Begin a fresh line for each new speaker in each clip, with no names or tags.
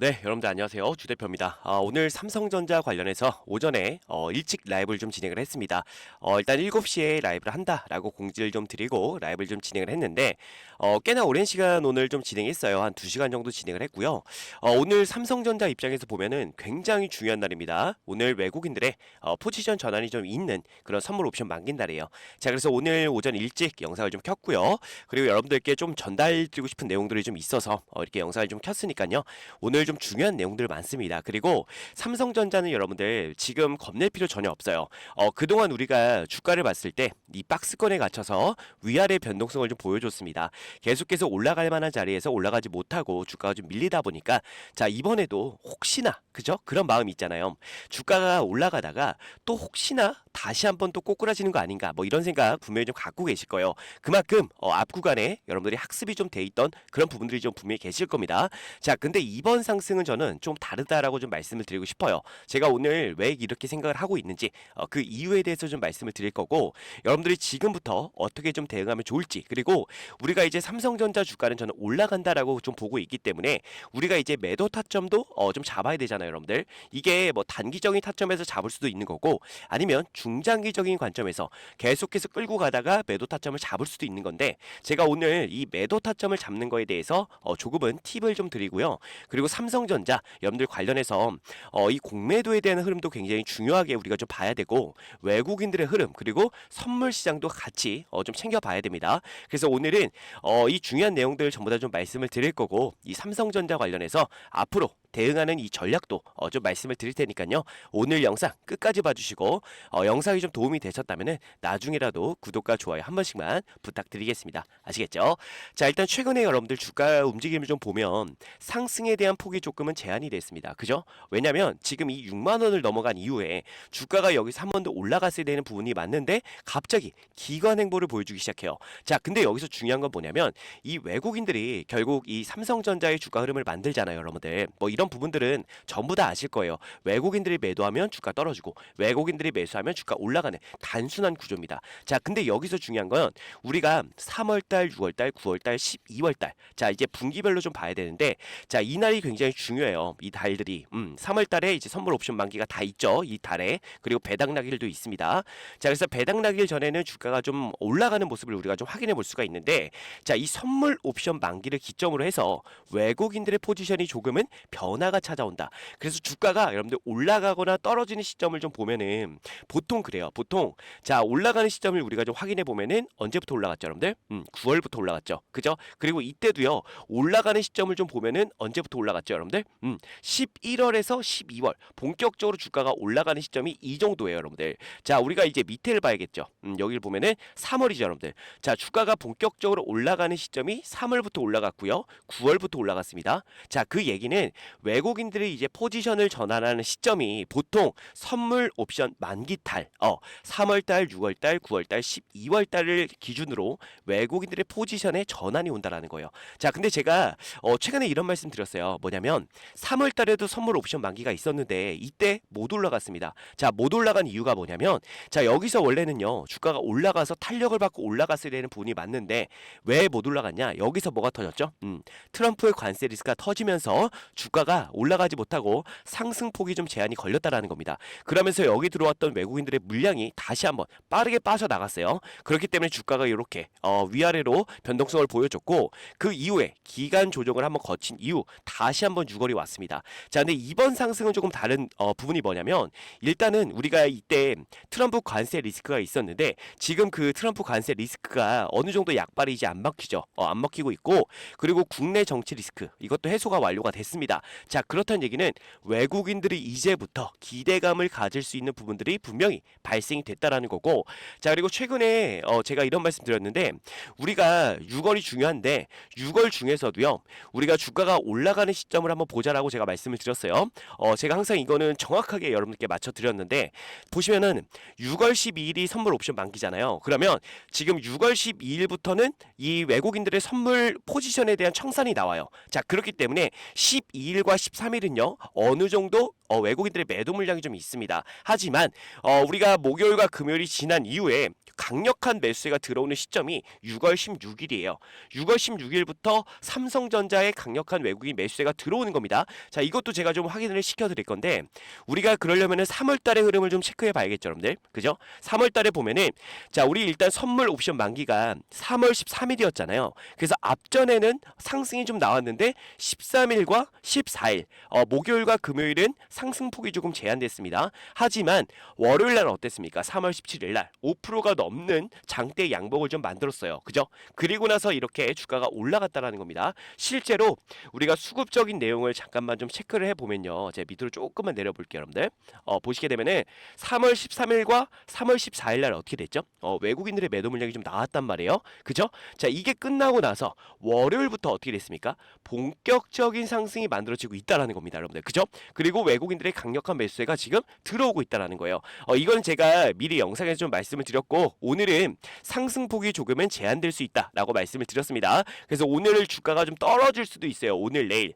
네, 여러분들 안녕하세요. 주 대표입니다. 오늘 삼성전자 관련해서 오전에 일찍 라이브를 좀 진행을 했습니다. 일단 7시에 라이브를 한다라고 공지를 좀 드리고 라이브를 좀 진행을 했는데 꽤나 오랜 시간 오늘 좀 진행했어요. 한 2시간 정도 진행을 했고요. 오늘 삼성전자 입장에서 보면은 굉장히 중요한 날입니다. 오늘 외국인들의 포지션 전환이 좀 있는 그런 선물 옵션 만긴 날이에요. 자, 그래서 오늘 오전 일찍 영상을 좀 켰고요. 그리고 여러분들께 좀 전달드리고 싶은 내용들이 좀 있어서 이렇게 영상을 좀 켰으니까요. 오늘 좀 중요한 내용들 많습니다. 그리고 삼성전자는 여러분들 지금 겁낼 필요 전혀 없어요. 그동안 우리가 주가를 봤을 때 이 박스권에 갇혀서 위아래 변동성을 좀 보여줬습니다. 계속해서 올라갈 만한 자리에서 올라가지 못하고 주가가 좀 밀리다 보니까 자, 이번에도 혹시나 그죠? 그런 마음이 있잖아요. 주가가 올라가다가 또 혹시나 다시 한번 또 꼬꾸라지는 거 아닌가 뭐 이런 생각 분명히 좀 갖고 계실 거예요. 그만큼 앞 구간에 여러분들이 학습이 좀 돼 있던 그런 부분들이 좀 분명히 계실 겁니다. 자, 근데 이번 상승은 저는 좀 다르다라고 좀 말씀을 드리고 싶어요. 제가 오늘 왜 이렇게 생각을 하고 있는지 그 이유에 대해서 좀 말씀을 드릴 거고, 여러분들이 지금부터 어떻게 좀 대응하면 좋을지, 그리고 우리가 이제 삼성전자 주가는 저는 올라간다라고 좀 보고 있기 때문에 우리가 이제 매도 타점도 좀 잡아야 되잖아요, 여러분들. 이게 뭐 단기적인 타점에서 잡을 수도 있는 거고, 아니면 중장기적인 관점에서 계속해서 끌고 가다가 매도 타점을 잡을 수도 있는 건데, 제가 오늘 이 매도 타점을 잡는 거에 대해서 조금은 팁을 좀 드리고요. 그리고 삼성전자 여러분들 관련해서 이 공매도에 대한 흐름도 굉장히 중요하게 우리가 좀 봐야 되고, 외국인들의 흐름 그리고 선물 시장도 같이 좀 챙겨봐야 됩니다. 그래서 오늘은 이 중요한 내용들을 전부 다 좀 말씀을 드릴 거고, 이 삼성전자 관련해서 앞으로 대응하는 이 전략도 좀 말씀을 드릴 테니까요. 오늘 영상 끝까지 봐주시고 영상이 좀 도움이 되셨다면 나중에라도 구독과 좋아요 한 번씩만 부탁드리겠습니다. 아시겠죠? 자, 일단 최근에 여러분들 주가 움직임을 좀 보면 상승에 대한 폭이 조금은 제한이 됐습니다. 그죠? 왜냐면 지금 이 6만 원을 넘어간 이후에 주가가 여기서 한 번 더 올라갔어야 되는 부분이 맞는데 갑자기 기관 행보를 보여주기 시작해요. 자, 근데 여기서 중요한 건 뭐냐면 이 외국인들이 결국 이 삼성전자의 주가 흐름을 만들잖아요, 여러분들. 뭐 이런 부분들은 전부 다 아실 거예요. 외국인들이 매도하면 주가 떨어지고 외국인들이 매수하면 주가 올라가는 단순한 구조입니다. 자, 근데 여기서 중요한 건 우리가 3월달, 6월달, 9월달, 12월달, 자, 이제 분기별로 좀 봐야 되는데, 자, 이 날이 굉장히 중요해요. 이 달들이 3월달에 이제 선물 옵션 만기가 다 있죠, 이 달에. 그리고 배당 나길도 있습니다. 자, 그래서 배당 나길 전에는 주가가 좀 올라가는 모습을 우리가 좀 확인해 볼 수가 있는데, 자, 이 선물 옵션 만기를 기점으로 해서 외국인들의 포지션이 조금은 변화가 찾아온다. 그래서 주가가 여러분들 올라가거나 떨어지는 시점을 좀 보면은 보통 그래요. 보통 자, 올라가는 시점을 우리가 좀 확인해 보면은 언제부터 올라갔죠, 여러분들? 9월부터 올라갔죠. 그죠? 그리고 이때도요. 올라가는 시점을 좀 보면은 언제부터 올라갔죠, 여러분들? 11월에서 12월 본격적으로 주가가 올라가는 시점이 이 정도예요, 여러분들. 자, 우리가 이제 밑에를 봐야겠죠. 여기를 보면은 3월이죠, 여러분들. 자, 주가가 본격적으로 올라가는 시점이 3월부터 올라갔고요. 9월부터 올라갔습니다. 자, 그 얘기는 외국인들이 이제 포지션을 전환하는 시점이 보통 선물 옵션 만기달 3월달, 6월달, 9월달, 12월달을 기준으로 외국인들의 포지션에 전환이 온다라는 거예요. 자, 근데 제가 최근에 이런 말씀 드렸어요. 뭐냐면 3월달에도 선물 옵션 만기가 있었는데 이때 못 올라갔습니다. 자, 못 올라간 이유가 뭐냐면, 자, 여기서 원래는요 주가가 올라가서 탄력을 받고 올라갔어야 되는 부분이 맞는데 왜 못 올라갔냐? 여기서 뭐가 터졌죠? 트럼프의 관세 리스크가 터지면서 주가가 올라가지 못하고 상승폭이 좀 제한이 걸렸다라는 겁니다. 그러면서 여기 들어왔던 외국인들의 물량이 다시 한번 빠르게 빠져나갔어요. 그렇기 때문에 주가가 이렇게 위아래로 변동성을 보여줬고, 그 이후에 기간 조정을 한번 거친 이후 다시 한번 유걸이 왔습니다. 자, 근데 이번 상승은 조금 다른 부분이 뭐냐면, 일단은 우리가 이때 트럼프 관세 리스크가 있었는데 지금 그 트럼프 관세 리스크가 어느 정도 약발이 이제 안 먹히죠. 안 먹히고 있고, 그리고 국내 정치 리스크 이것도 해소가 완료가 됐습니다. 자, 그렇다는 얘기는 외국인들이 이제부터 기대감을 가질 수 있는 부분들이 분명히 발생이 됐다라는 거고, 자, 그리고 최근에 제가 이런 말씀 드렸는데, 우리가 6월이 중요한데 6월 중에서도요 우리가 주가가 올라가는 시점을 한번 보자라고 제가 말씀을 드렸어요. 제가 항상 이거는 정확하게 여러분께 맞춰 드렸는데, 보시면은 6월 12일이 선물 옵션 만기잖아요. 그러면 지금 6월 12일부터는 이 외국인들의 선물 포지션에 대한 청산이 나와요. 자, 그렇기 때문에 12일과 13일은요 어느 정도 외국인들의 매도 물량이 좀 있습니다. 하지만 우리가 목요일과 금요일이 지난 이후에 강력한 매수세가 들어오는 시점이 6월 16일이에요. 6월 16일부터 삼성전자의 강력한 외국인 매수세가 들어오는 겁니다. 자, 이것도 제가 좀 확인을 시켜드릴 건데 우리가 그러려면은 3월 달의 흐름을 좀 체크해 봐야겠죠, 여러분들. 그죠? 3월 달에 보면은 자, 우리 일단 선물 옵션 만기가 3월 13일이었잖아요. 그래서 앞전에는 상승이 좀 나왔는데 13일과 14일, 목요일과 금요일은 상승폭이 조금 제한됐습니다. 하지만 월요일 날 어땠습니까? 3월 17일 날 5%가 넘는 장대 양봉을 좀 만들었어요. 그죠? 그리고 나서 이렇게 주가가 올라갔다라는 겁니다. 실제로 우리가 수급적인 내용을 잠깐만 좀 체크를 해보면요. 제가 밑으로 조금만 내려볼게요, 여러분들. 보시게 되면은 3월 13일과 3월 14일 날 어떻게 됐죠? 외국인들의 매도 물량이 좀 나왔단 말이에요. 그죠? 자, 이게 끝나고 나서 월요일부터 어떻게 됐습니까? 본격적인 상승이 만들어지고 있다라는 겁니다, 여러분들. 그죠? 그리고 외국인들의 강력한 매수세가 지금 들어오고 있다라는 거예요. 이건 제가 미리 영상에서 좀 말씀을 드렸고 오늘은 상승폭이 조금은 제한될 수 있다라고 말씀을 드렸습니다. 그래서 오늘 주가가 좀 떨어질 수도 있어요. 오늘 내일.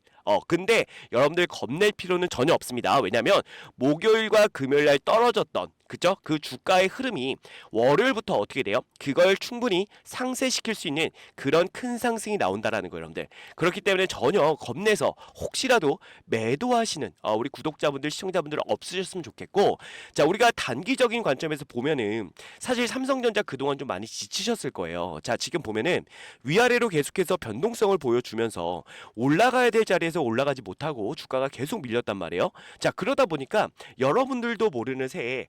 근데 여러분들 겁낼 필요는 전혀 없습니다. 왜냐면 목요일과 금요일 날 떨어졌던 그죠? 그 주가의 흐름이 월요일부터 어떻게 돼요? 그걸 충분히 상쇄시킬 수 있는 그런 큰 상승이 나온다라는 거예요, 여러분들. 그렇기 때문에 전혀 겁내서 혹시라도 매도하시는 우리 구독자분들, 시청자분들 없으셨으면 좋겠고, 자, 우리가 단기적인 관점에서 보면은 사실 삼성전자 그동안 좀 많이 지치셨을 거예요. 자, 지금 보면은 위아래로 계속해서 변동성을 보여주면서 올라가야 될 자리에서 올라가지 못하고 주가가 계속 밀렸단 말이에요. 자, 그러다 보니까 여러분들도 모르는 새에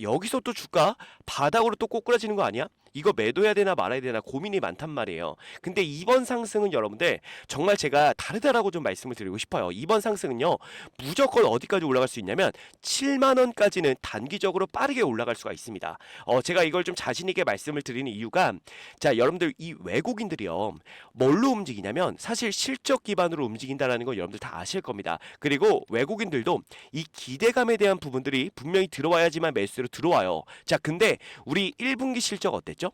여기서 또 주가 바닥으로 또 꼬꾸라지는 거 아니야? 이거 매도해야 되나 말아야 되나 고민이 많단 말이에요. 근데 이번 상승은 여러분들 정말 제가 다르다라고 좀 말씀을 드리고 싶어요. 이번 상승은요, 무조건 어디까지 올라갈 수 있냐면 7만 원까지는 단기적으로 빠르게 올라갈 수가 있습니다. 제가 이걸 좀 자신 있게 말씀을 드리는 이유가, 자, 여러분들 이 외국인들이요, 뭘로 움직이냐면 사실 실적 기반으로 움직인다라는 거 여러분들 다 아실 겁니다. 그리고 외국인들도 이 기대감에 대한 부분들이 분명히 들어와야지만 매수로 들어와요. 자, 근데 우리 1분기 실적 어땠죠?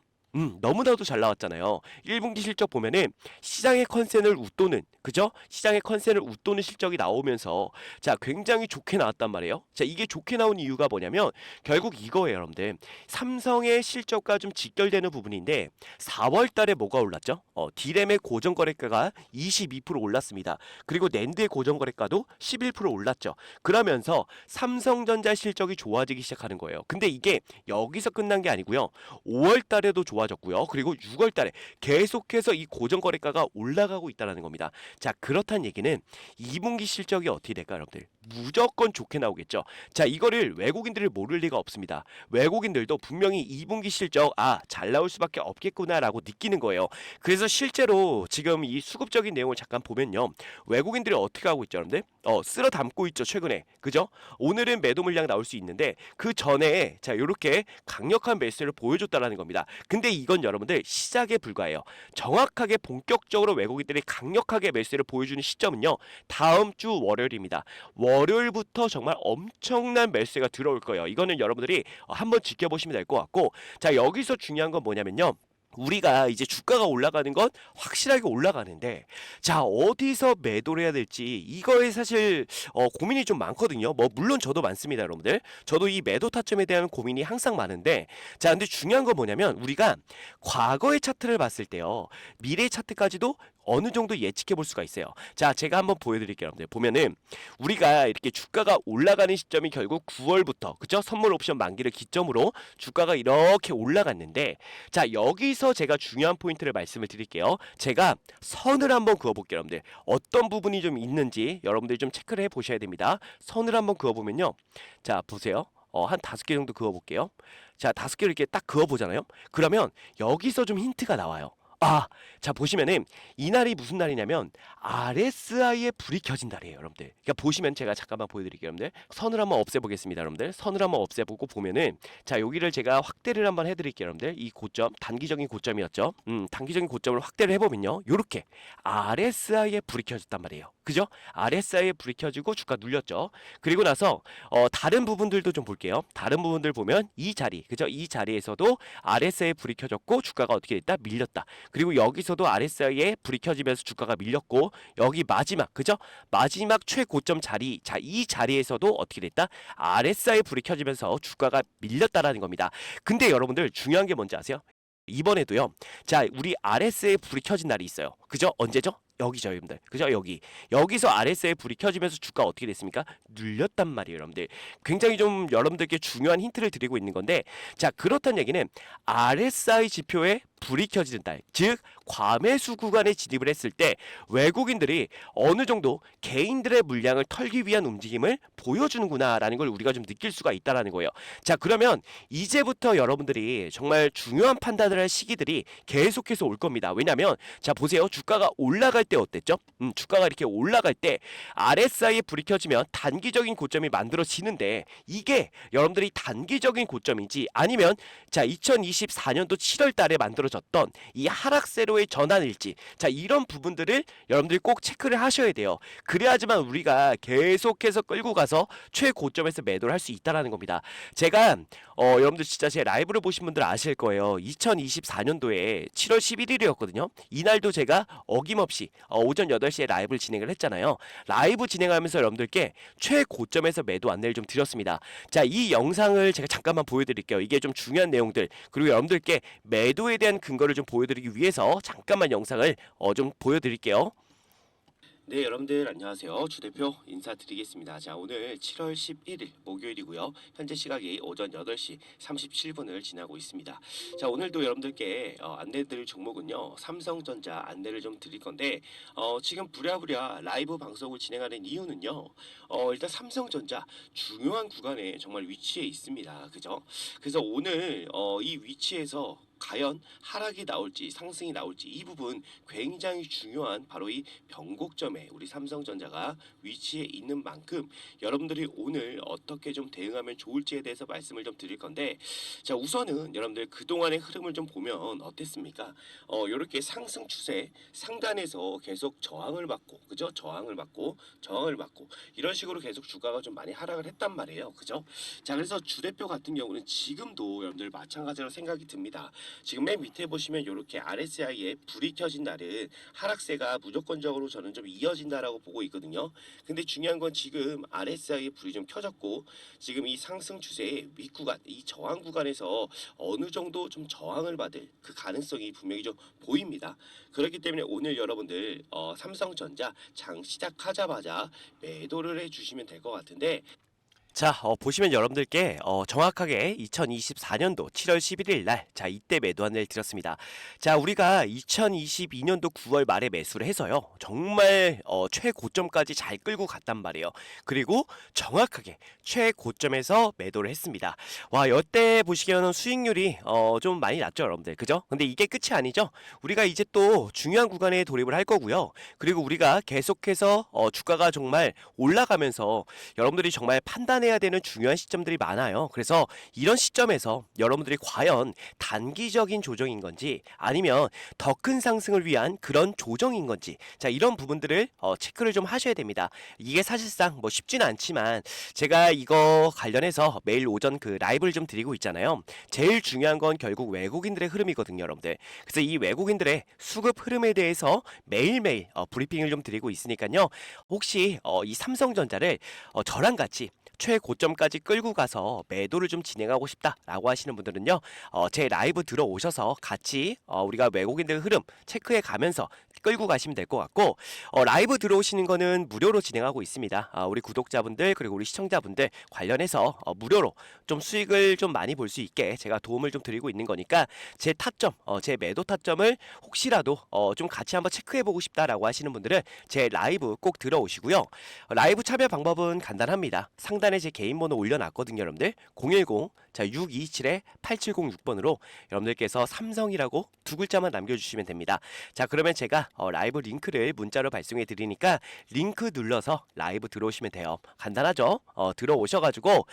너무나도 잘 나왔잖아요. 1분기 실적 보면은 시장의 컨센을 웃도는, 그죠? 시장의 컨센을 웃도는 실적이 나오면서 자, 굉장히 좋게 나왔단 말이에요. 자, 이게 좋게 나온 이유가 뭐냐면 결국 이거예요, 여러분들. 삼성의 실적과 좀 직결되는 부분인데 4월 달에 뭐가 올랐죠? 디램의 고정 거래가가 22% 올랐습니다. 그리고 낸드의 고정 거래가도 11% 올랐죠. 그러면서 삼성전자 실적이 좋아지기 시작하는 거예요. 근데 이게 여기서 끝난 게 아니고요. 5월 달에도 좋아졌고요. 그리고 6월 달에 계속해서 이 고정 거래가가 올라가고 있다는 겁니다. 자, 그렇다는 얘기는 2분기 실적이 어떻게 될까요, 여러분들? 무조건 좋게 나오겠죠. 자, 이거를 외국인들이 모를 리가 없습니다. 외국인들도 분명히 2분기 실적 잘 나올 수밖에 없겠구나라고 느끼는 거예요. 그래서 실제로 지금 이 수급적인 내용을 잠깐 보면요, 외국인들이 어떻게 하고 있죠, 여러분들? 쓸어 담고 있죠, 최근에. 그죠? 오늘은 매도 물량 나올 수 있는데 그 전에 자, 요렇게 강력한 매수를 보여줬다라는 겁니다. 근데 이건 여러분들 시작에 불과해요. 정확하게 본격적으로 외국인들이 강력하게 매수를 보여주는 시점은요, 다음 주 월요일입니다. 월요일부터 정말 엄청난 매수가 들어올 거예요. 이거는 여러분들이 한번 지켜보시면 될 것 같고, 자, 여기서 중요한 건 뭐냐면요, 우리가 이제 주가가 올라가는 건 확실하게 올라가는데, 자, 어디서 매도를 해야 될지 이거에 사실 고민이 좀 많거든요. 뭐 물론 저도 많습니다, 여러분들. 저도 이 매도 타점에 대한 고민이 항상 많은데, 자, 근데 중요한 건 뭐냐면 우리가 과거의 차트를 봤을 때요, 미래 차트까지도 어느 정도 예측해 볼 수가 있어요. 자, 제가 한번 보여드릴게요, 여러분들. 보면은 우리가 이렇게 주가가 올라가는 시점이 결국 9월부터, 그죠? 선물 옵션 만기를 기점으로 주가가 이렇게 올라갔는데, 자, 여기서 제가 중요한 포인트를 말씀을 드릴게요. 제가 선을 한번 그어볼게요, 여러분들. 어떤 부분이 좀 있는지 여러분들이 좀 체크를 해보셔야 됩니다. 선을 한번 그어보면요, 자, 보세요. 한 5개 정도 그어볼게요. 자, 5개를 이렇게 딱 그어보잖아요. 그러면 여기서 좀 힌트가 나와요. 자, 보시면은 이날이 무슨 날이냐면 RSI에 불이 켜진 날이에요, 여러분들. 그러니까 보시면 제가 잠깐만 보여드릴게요, 여러분들. 선을 한번 없애보겠습니다, 여러분들. 선을 한번 없애보고 보면은, 자, 여기를 제가 확대를 한번 해드릴게요, 여러분들. 이 고점, 단기적인 고점이었죠. 단기적인 고점을 확대를 해보면요, 요렇게 RSI에 불이 켜졌단 말이에요. 그죠? RSI에 불이 켜지고 주가 눌렸죠. 그리고 나서 다른 부분들도 좀 볼게요. 다른 부분들 보면 이 자리, 그죠? 이 자리에서도 RSI에 불이 켜졌고 주가가 어떻게 됐다? 밀렸다. 그리고 여기서도 RSI에 불이 켜지면서 주가가 밀렸고 여기 마지막, 그죠? 마지막 최고점 자리, 자, 이 자리에서도 어떻게 됐다? RSI에 불이 켜지면서 주가가 밀렸다라는 겁니다. 근데 여러분들 중요한 게 뭔지 아세요? 이번에도요. 자, 우리 RSI에 불이 켜진 날이 있어요. 그죠? 언제죠? 여기죠, 여러분들. 그죠? 여기서 RSI에 불이 켜지면서 주가 어떻게 됐습니까? 눌렸단 말이에요, 여러분들. 굉장히 좀 여러분들께 중요한 힌트를 드리고 있는 건데, 자, 그렇다는 얘기는 RSI 지표에 불이 켜지는 달, 즉 과매수 구간에 진입을 했을 때 외국인들이 어느 정도 개인들의 물량을 털기 위한 움직임을 보여주는구나라는 걸 우리가 좀 느낄 수가 있다라는 거예요. 자, 그러면 이제부터 여러분들이 정말 중요한 판단을 할 시기들이 계속해서 올 겁니다. 왜냐면 자, 보세요. 주가가 올라갈 때 어땠죠? 주가가 이렇게 올라갈 때 RSI에 불이 켜지면 단기적인 고점이 만들어지는데 이게 여러분들이 단기적인 고점인지 아니면 자, 2024년도 7월 달에 만들어졌던 이 하락세로의 전환일지 자, 이런 부분들을 여러분들이 꼭 체크를 하셔야 돼요. 그래야지만 우리가 계속해서 끌고 가서 최고점에서 매도를 할 수 있다라는 겁니다. 제가 여러분들 진짜 제 라이브를 보신 분들 아실 거예요. 2024년도에 7월 11일이었거든요. 이날도 제가 어김없이 오전 8시에 라이브를 진행을 했잖아요. 라이브 진행하면서 여러분들께 최고점에서 매도 안내를 좀 드렸습니다. 자, 이 영상을 제가 잠깐만 보여드릴게요. 이게 좀 중요한 내용들 그리고 여러분들께 매도에 대한 근거를 좀 보여드리기 위해서 잠깐만 영상을 좀 보여드릴게요. 네, 여러분들 안녕하세요. 주대표 인사드리겠습니다. 자, 오늘 7월 11일 목요일이고요. 현재 시각이 오전 8시 37분을 지나고 있습니다. 자, 오늘도 여러분들께 안내드릴 종목은요. 삼성전자 안내를 좀 드릴 건데 지금 부랴부랴 라이브 방송을 진행하는 이유는요. 일단 삼성전자 중요한 구간에 정말 위치해 있습니다. 그죠? 그래서 오늘 이 위치에서 과연 하락이 나올지 상승이 나올지 이 부분 굉장히 중요한 바로 이 변곡점에 우리 삼성전자가 위치해 있는 만큼 여러분들이 오늘 어떻게 좀 대응하면 좋을지에 대해서 말씀을 좀 드릴 건데 자, 우선은 여러분들 그동안의 흐름을 좀 보면 어땠습니까? 이렇게 상승 추세 상단에서 계속 저항을 받고 그죠? 저항을 받고 이런 식으로 계속 주가가 좀 많이 하락을 했단 말이에요. 그죠? 자, 그래서 주대표 같은 경우는 지금도 여러분들 마찬가지로 생각이 듭니다. 지금 맨 밑에 보시면 이렇게 RSI에 불이 켜진 날은 하락세가 무조건적으로 저는 좀 이어진다라고 보고 있거든요. 근데 중요한 건 지금 RSI에 불이 좀 켜졌고 지금 이 상승 추세의 윗구간, 이 저항 구간에서 어느 정도 좀 저항을 받을 그 가능성이 분명히 좀 보입니다. 그렇기 때문에 오늘 여러분들 삼성전자 장 시작하자마자 매도를 해주시면 될 것 같은데 자, 보시면 여러분들께 정확하게 2024년도 7월 11일 날, 자, 이때 매도 안내를 드렸습니다. 자, 우리가 2022년도 9월 말에 매수를 해서요. 정말 최고점까지 잘 끌고 갔단 말이에요. 그리고 정확하게 최고점에서 매도를 했습니다. 와, 이때 보시기에는 수익률이 좀 많이 낮죠, 여러분들. 그죠? 근데 이게 끝이 아니죠. 우리가 이제 또 중요한 구간에 돌입을 할 거고요. 그리고 우리가 계속해서 주가가 정말 올라가면서 여러분들이 정말 판단해야 되는 중요한 시점들이 많아요. 그래서 이런 시점에서 여러분들이 과연 단기적인 조정인 건지 아니면 더 큰 상승을 위한 그런 조정인 건지 자, 이런 부분들을 체크를 좀 하셔야 됩니다. 이게 사실상 뭐 쉽지는 않지만 제가 이거 관련해서 매일 오전 그 라이브를 좀 드리고 있잖아요. 제일 중요한 건 결국 외국인들의 흐름이거든요, 여러분들. 그래서 이 외국인들의 수급 흐름에 대해서 매일매일 브리핑을 좀 드리고 있으니까요. 혹시 이 삼성전자를 저랑 같이 최고점까지 끌고 가서 매도를 좀 진행하고 싶다라고 하시는 분들은요, 제 라이브 들어오셔서 같이 우리가 외국인들 흐름 체크해 가면서 끌고 가시면 될 것 같고, 라이브 들어오시는 거는 무료로 진행하고 있습니다. 우리 구독자분들 그리고 우리 시청자분들 관련해서 무료로 좀 수익을 좀 많이 볼 수 있게 제가 도움을 좀 드리고 있는 거니까 제 타점, 제 매도 타점을 혹시라도 좀 같이 한번 체크해 보고 싶다라고 하시는 분들은 제 라이브 꼭 들어오시고요. 라이브 참여 방법은 간단합니다. 상단에 제 개인 번호 올려놨거든요, 여러분들. 010 자, 627-8706번으로 여러분들께서 삼성이라고 두 글자만 남겨주시면 됩니다. 자, 그러면 제가 라이브 링크를 문자로 발송해 드리니까 링크 눌러서 라이브 들어오시면 돼요. 간단하죠? 들어오셔가지고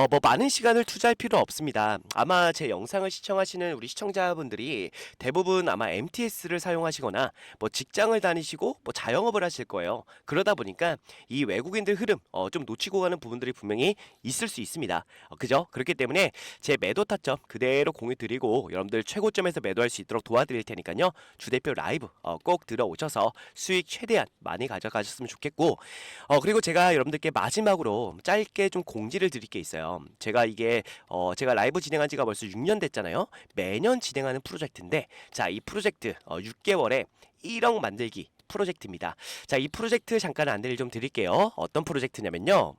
뭐 많은 시간을 투자할 필요 없습니다. 아마 제 영상을 시청하시는 우리 시청자분들이 대부분 아마 MTS를 사용하시거나 뭐 직장을 다니시고 뭐 자영업을 하실 거예요. 그러다 보니까 이 외국인들 흐름 좀 놓치고 가는 부분들이 분명히 있을 수 있습니다. 그죠? 그렇기 때문에 제 매도 타점 그대로 공유 드리고 여러분들 최고점에서 매도할 수 있도록 도와드릴 테니까요. 주대표 라이브 꼭 들어오셔서 수익 최대한 많이 가져가셨으면 좋겠고 그리고 제가 여러분들께 마지막으로 짧게 좀 공지를 드릴 게 있어요. 제가 이게 제가 라이브 진행한 지가 벌써 6년 됐잖아요. 매년 진행하는 프로젝트인데 자, 이 프로젝트 6개월에 1억 만들기 프로젝트입니다. 자, 이 프로젝트 잠깐 안내를 좀 드릴게요. 어떤 프로젝트냐면요.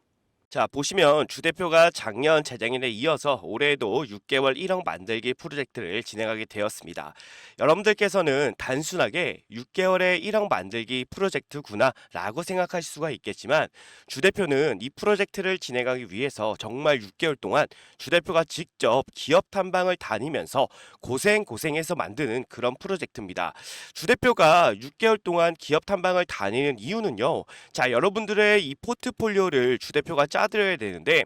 자, 보시면 주 대표가 작년 재작년에 이어서 올해에도 6개월 1억 만들기 프로젝트를 진행하게 되었습니다. 여러분들께서는 단순하게 6개월에 1억 만들기 프로젝트구나 라고 생각하실 수가 있겠지만 주 대표는 이 프로젝트를 진행하기 위해서 정말 6개월 동안 주 대표가 직접 기업 탐방을 다니면서 고생해서 만드는 그런 프로젝트입니다. 주 대표가 6개월 동안 기업 탐방을 다니는 이유는요. 자, 여러분들의 이 포트폴리오를 주 대표가 짜드려야 되는데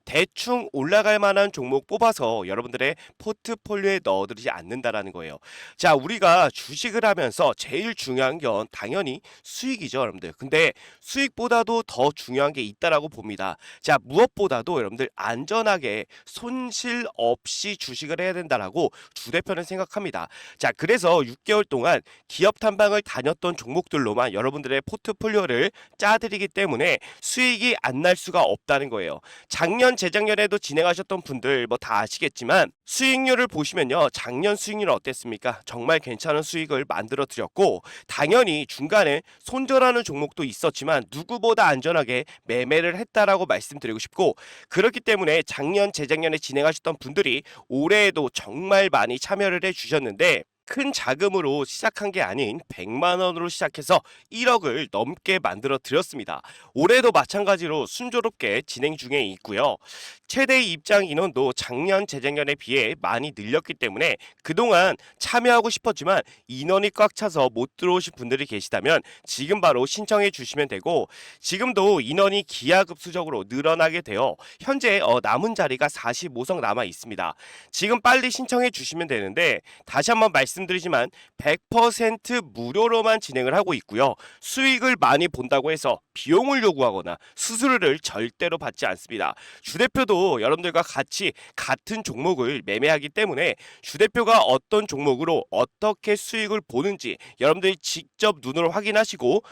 대충 올라갈 만한 종목 뽑아서 여러분들의 포트폴리오에 넣어두지 않는다라는 거예요. 자, 우리가 주식을 하면서 제일 중요한 건 당연히 수익이죠, 여러분들. 근데 수익보다도 더 중요한 게 있다라고 봅니다. 자, 무엇보다도 여러분들 안전하게 손실 없이 주식을 해야 된다라고 주 대표는 생각합니다. 자, 그래서 6개월 동안 기업 탐방을 다녔던 종목들로만 여러분들의 포트폴리오를 짜드리기 때문에 수익이 안 날 수가 없다는 거예요. 작년 재작년에도 진행하셨던 분들 뭐 다 아시겠지만 수익률을 보시면요. 작년 수익률은 어땠습니까? 정말 괜찮은 수익을 만들어 드렸고 당연히 중간에 손절하는 종목도 있었지만 누구보다 안전하게 매매를 했다라고 말씀드리고 싶고 그렇기 때문에 작년 재작년에 진행하셨던 분들이 올해에도 정말 많이 참여를 해 주셨는데 큰 자금으로 시작한 게 아닌 100만 원으로 시작해서 1억을 넘게 만들어 드렸습니다. 올해도 마찬가지로 순조롭게 진행 중에 있고요. 최대 입장 인원도 작년 재작년에 비해 많이 늘렸기 때문에 그동안 참여하고 싶었지만 인원이 꽉 차서 못 들어오신 분들이 계시다면 지금 바로 신청해 주시면 되고 지금도 인원이 기하급수적으로 늘어나게 되어 현재 남은 자리가 45석 남아 있습니다. 지금 빨리 신청해 주시면 되는데 다시 한번 말씀드리지만 100% 무료로만 진행을 하고 있고요. 수익을 많이 본다고 해서 비용을 요구하거나 수수료를 절대로 받지 않습니다. 주 대표도 여러분들과 같이 같은 종목을 매매하기 때문에 주 대표가 어떤 종목으로 어떻게 수익을 보는지 여러분들이 직접 눈으로 확인하시고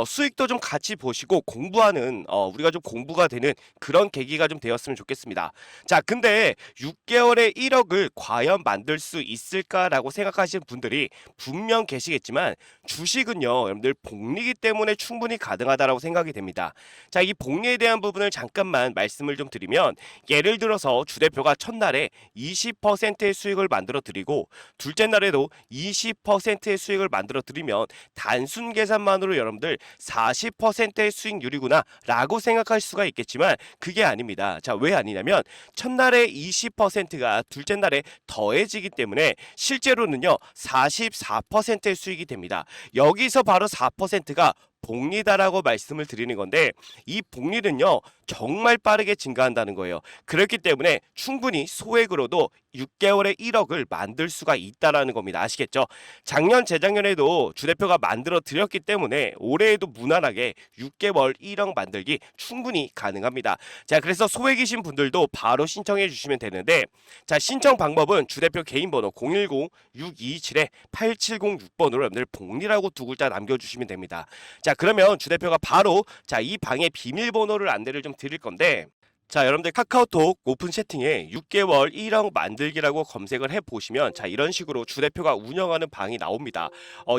수익도 좀 같이 보시고 공부하는 우리가 좀 공부가 되는 그런 계기가 좀 되었으면 좋겠습니다. 자, 근데 6개월에 1억을 과연 만들 수 있을까라고 생각하시는 분들이 분명 계시겠지만 주식은요, 여러분들 복리기 때문에 충분히 가능하다라고 생각이 됩니다. 자, 이 복리에 대한 부분을 잠깐만 말씀을 좀 드리면 예를 들어서 주 대표가 첫날에 20%의 수익을 만들어 드리고 둘째 날에도 20%의 수익을 만들어 드리면 단순 계산만으로 여러분들 40%의 수익률이구나 라고 생각할 수가 있겠지만 그게 아닙니다. 자, 왜 아니냐면 첫날에 20%가 둘째 날에 더해지기 때문에 실제로는요 44%의 수익이 됩니다. 여기서 바로 4%가 복리다라고 말씀을 드리는 건데 이 복리는요 정말 빠르게 증가한다는 거예요. 그렇기 때문에 충분히 소액으로도 6개월에 1억을 만들 수가 있다라는 겁니다. 아시겠죠? 작년 재작년에도 주 대표가 만들어 드렸기 때문에 올해에도 무난하게 6개월 1억 만들기 충분히 가능합니다. 자, 그래서 소액이신 분들도 바로 신청해 주시면 되는데 자, 신청 방법은 주 대표 개인 번호 010-627-8706번으로 여러분들 복리라고 두 글자 남겨주시면 됩니다. 자, 그러면 주 대표가 바로 자, 이 방의 비밀번호를 안내를 좀 드릴 건데 자, 여러분들 카카오톡 오픈 채팅에 6개월 1억 만들기라고 검색을 해보시면 자, 이런 식으로 주 대표가 운영하는 방이 나옵니다.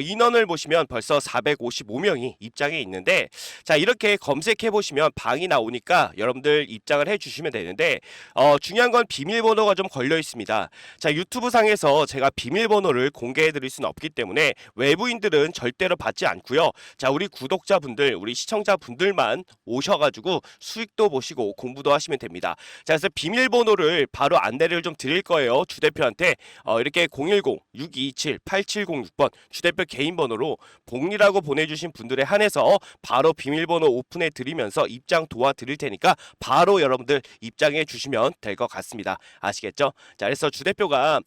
인원을 보시면 벌써 455명이 입장해 있는데 자, 이렇게 검색해보시면 방이 나오니까 여러분들 입장을 해주시면 되는데 중요한 건 비밀번호가 좀 걸려 있습니다. 자, 유튜브 상에서 제가 비밀번호를 공개해 드릴 수는 없기 때문에 외부인들은 절대로 받지 않고요. 자, 우리 구독자분들 우리 시청자분들만 오셔가지고 수익도 보시고 공부도 하시면 됩니다. 자, 그래서 비밀번호를 바로 안내를 좀 드릴 거예요. 주 대표한테 이렇게 010-6227-8706번 주 대표 개인 번호로 복리라고 보내주신 분들에 한해서 바로 비밀번호 오픈해 드리면서 입장 도와드릴 테니까 바로 여러분들 입장해 주시면 될 것 같습니다. 아시겠죠? 자, 그래서 주 대표가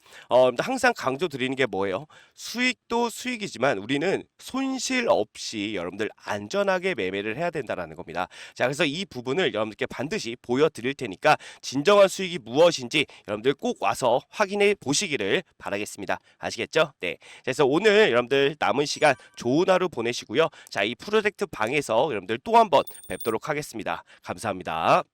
항상 강조 드리는 게 뭐예요? 수익도 수익이지만 우리는 손실 없이 여러분들 안전하게 매매를 해야 된다라는 겁니다. 자, 그래서 이 부분을 여러분들께 반드시 보여드릴 테니까 진정한 수익이 무엇인지 여러분들 꼭 와서 확인해 보시기를 바라겠습니다. 아시겠죠? 네. 그래서 오늘 여러분들 남은 시간 좋은 하루 보내시고요. 자, 이 프로젝트 방에서 여러분들 또 한번 뵙도록 하겠습니다. 감사합니다.